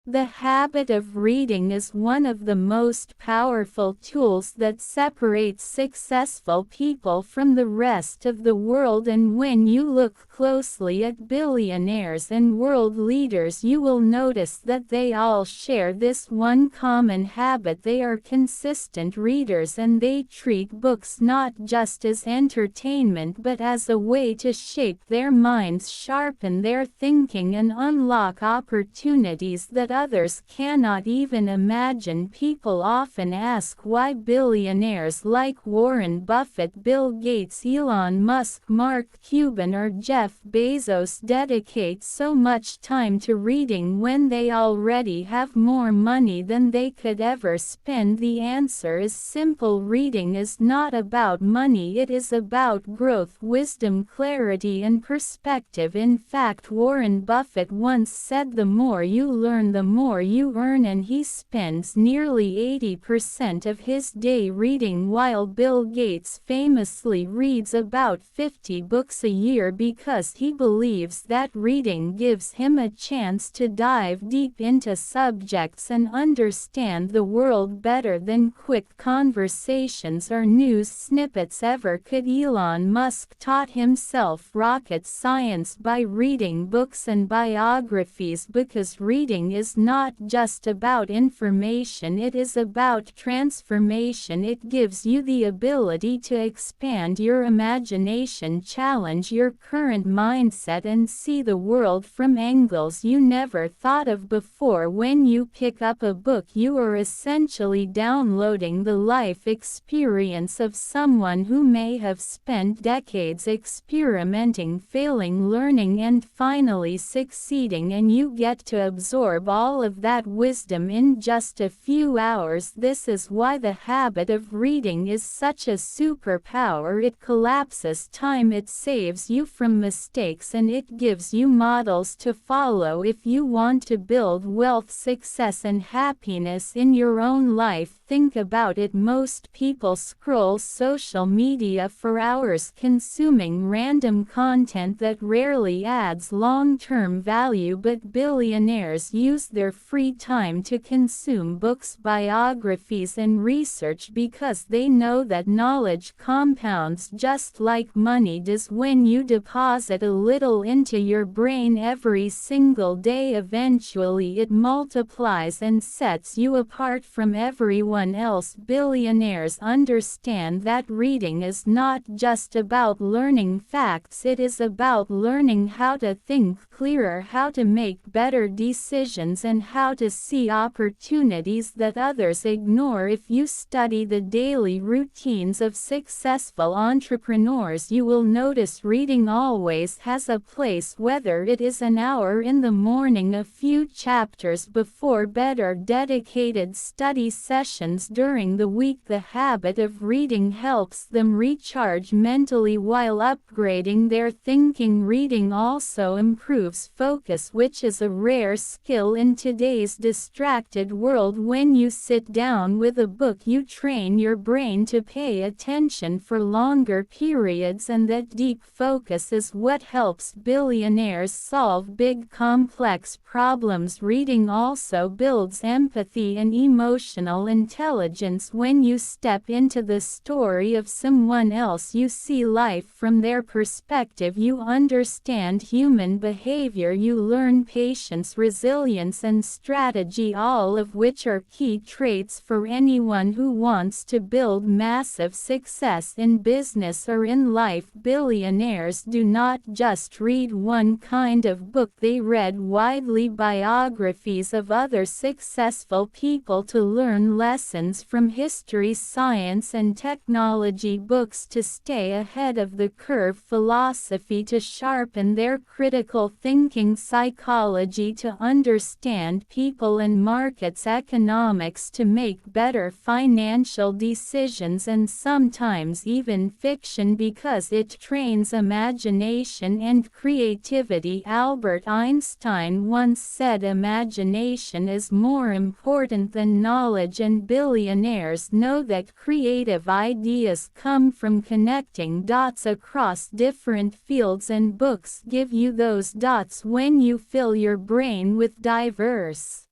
The habit of reading is one of the most powerful tools that separates successful people from the rest of the world, and when you look closely at billionaires and world leaders, you will notice that they all share this one common habit. They are consistent readers, and they treat books not just as entertainment but as a way to shape their minds, sharpen their thinking, and unlock opportunities that others cannot even imagine. People often ask why billionaires like Warren Buffett, Bill Gates, Elon Musk, Mark Cuban, or Jeff Bezos dedicate so much time to reading when they already have more money than they could ever spend. The answer is simple. Reading is not about money, it is about growth, wisdom, clarity, and perspective. In fact, Warren Buffett once said, "The more you learn, the more you earn," and he spends nearly 80% of his day reading, while Bill Gates famously reads about 50 books a year because he believes that reading gives him a chance to dive deep into subjects and understand the world better than quick conversations or news snippets ever could. Elon Musk taught himself rocket science by reading books and biographies, because reading is not just about information, it is about transformation. It gives you the ability to expand your imagination, challenge your current mindset, and see the world from angles you never thought of before. When you pick up a book, you are essentially downloading the life experience of someone who may have spent decades experimenting, failing, learning, and finally succeeding, and you get to absorb all of that wisdom in just a few hours. This is why the habit of reading is such a superpower. It collapses time, it saves you from mistakes, and it gives you models to follow if you want to build wealth, success, and happiness in your own life. Think about it. Most people scroll social media for hours, consuming random content that rarely adds long-term value, but billionaires use their free time to consume books, biographies, and research because they know that knowledge compounds just like money does. When you deposit a little into your brain every single day, eventually it multiplies and sets you apart from everyone else. Billionaires understand that reading is not just about learning facts, it is about learning how to think clearer, how to make better decisions, and how to see opportunities that others ignore. If you study the daily routines of successful entrepreneurs, you will notice reading always has a place, whether it is an hour in the morning, a few chapters before bed, or dedicated study sessions during the week. The habit of reading helps them recharge mentally while upgrading their thinking. Reading also improves focus, which is a rare skill in today's distracted world. When you sit down with a book, you train your brain to pay attention for longer periods, and that deep focus is what helps billionaires solve big complex problems. Reading also builds empathy and emotional intelligence. When you step into the story of someone else, you see life from their perspective, you understand human behavior, you learn patience, resilience, and strategy, all of which are key traits for anyone who wants to build massive success in business or in life. Billionaires do not just read one kind of book, they read widely biographies of other successful people to learn lessons from history, science, and technology, books to stay ahead of the curve, philosophy to sharpen their critical thinking, psychology to understand people and markets, economics to make better financial decisions, and sometimes even fiction because it trains imagination and creativity. Albert Einstein once said, "Imagination is more important than knowledge," and billionaires know that creative ideas come from connecting dots across different fields, and books give you those dots when you fill your brain with diverse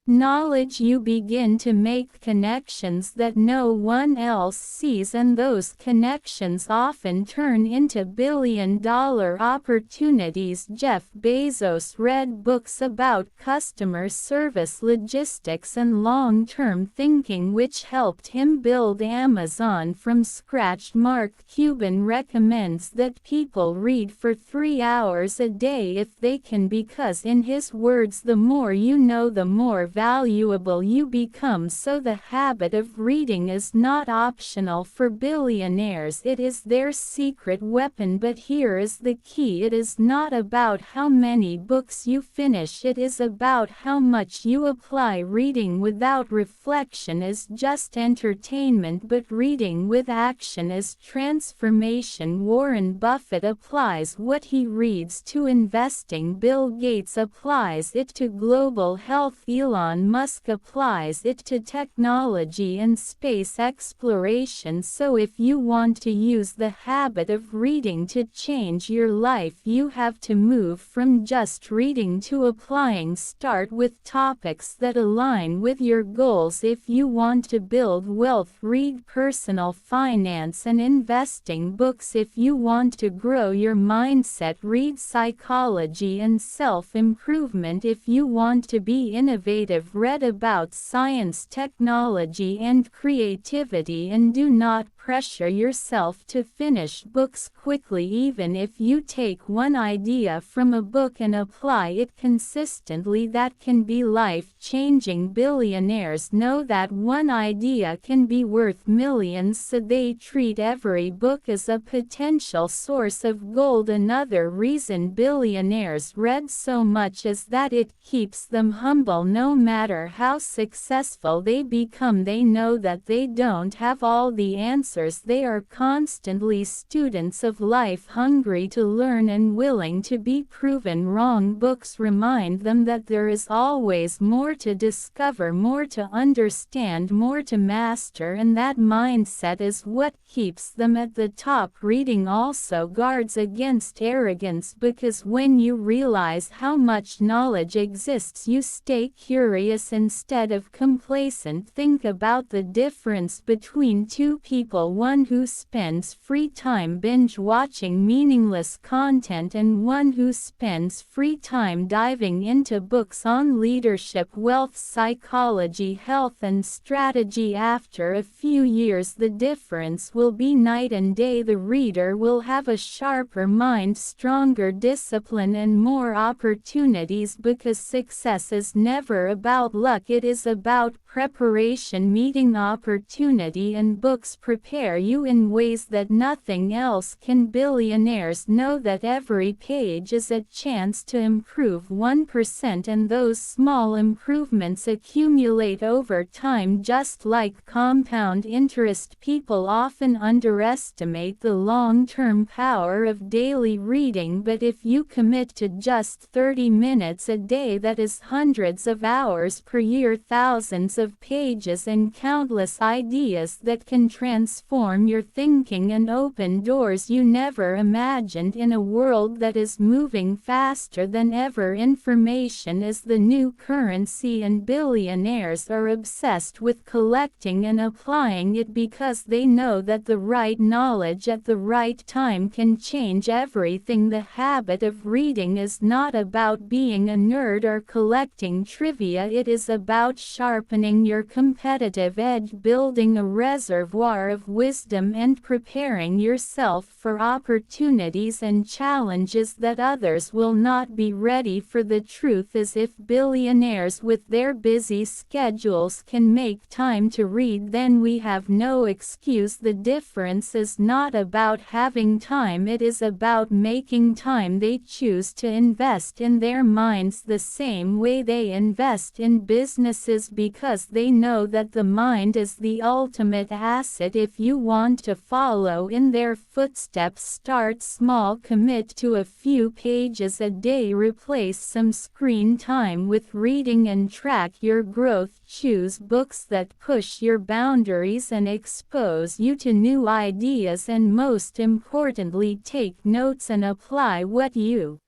knowledge, you begin to make connections that no one else sees, and those connections often turn into billion-dollar opportunities. Jeff Bezos read books about customer service, logistics, and long-term thinking, which helped him build Amazon from scratch. Mark Cuban recommends that people read for 3 hours a day if they can, because in his words, the more you know, the more valuable you become. So the habit of reading is not optional for billionaires, it is their secret weapon. But here is the key: it is not about how many books you finish, it is about how much you apply. Reading without reflection is just entertainment, but reading with action is transformation. Warren Buffett applies what he reads to investing, Bill Gates applies it to global health, Elon Musk applies it to technology and space exploration. So if you want to use the habit of reading to change your life, you have to move from just reading to applying. Start with topics that align with your goals. If you want to build wealth, read personal finance and investing books. If you want to grow your mindset, read psychology and self-improvement. If you want to be innovative, read about science, technology, and creativity. And do not pressure yourself to finish books quickly. Even if you take one idea from a book and apply it consistently, that can be life-changing. Billionaires know that one idea can be worth millions, so they treat every book as a potential source of gold. Another reason billionaires read so much is that it keeps them humble. No matter how successful they become, they know that they don't have all the answers. They are constantly students of life, hungry to learn and willing to be proven wrong. Books remind them that there is always more to discover, more to understand, more to master, and that mindset is what keeps them at the top. Reading also guards against arrogance, because when you realize how much knowledge exists, you stay curious instead of complacent. Think about the difference between two people: one who spends free time binge watching meaningless content, and one who spends free time diving into books on leadership, wealth, psychology, health, and strategy. After a few years, the difference will be night and day. The reader will have a sharper mind, stronger discipline, and more opportunities, because success is never about luck, it is about preparation, meeting opportunity, and books prepare you in ways that nothing else can. Billionaires know that every page is a chance to improve 1%, and those small improvements accumulate over time, just like compound interest. People often underestimate the long-term power of daily reading, but if you commit to just 30 minutes a day, that is hundreds of hours per year, thousands of pages, and countless ideas that can transform your thinking and open doors you never imagined. In a world that is moving faster than ever, information is the new currency, and billionaires are obsessed with collecting and applying it, because they know that the right knowledge at the right time can change everything. The habit of reading is not about being a nerd or collecting trivia, it is about sharpening your competitive edge, building a reservoir of wisdom, and preparing yourself for opportunities and challenges that others will not be ready for. The truth is, if billionaires with their busy schedules can make time to read, then we have no excuse. The difference is not about having time, it is about making time. They choose to invest in their minds the same way they invest in businesses, because they know that the mind is the ultimate asset. If you want to follow in their footsteps, start small, commit to a few pages a day, replace some screen time with reading, and track your growth. Choose books that push your boundaries and expose you to new ideas, and most importantly, take notes and apply what you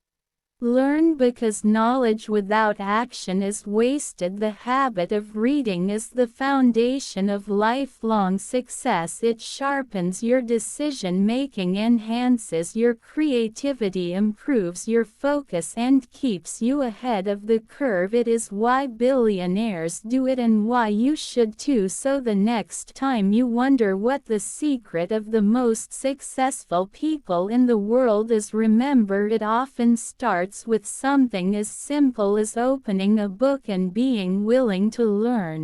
Learn because knowledge without action is wasted. The habit of reading is the foundation of lifelong success. It sharpens your decision-making, enhances your creativity, improves your focus, and keeps you ahead of the curve. It is why billionaires do it and why you should too. So the next time you wonder what the secret of the most successful people in the world is, remember it often starts with something as simple as opening a book and being willing to learn.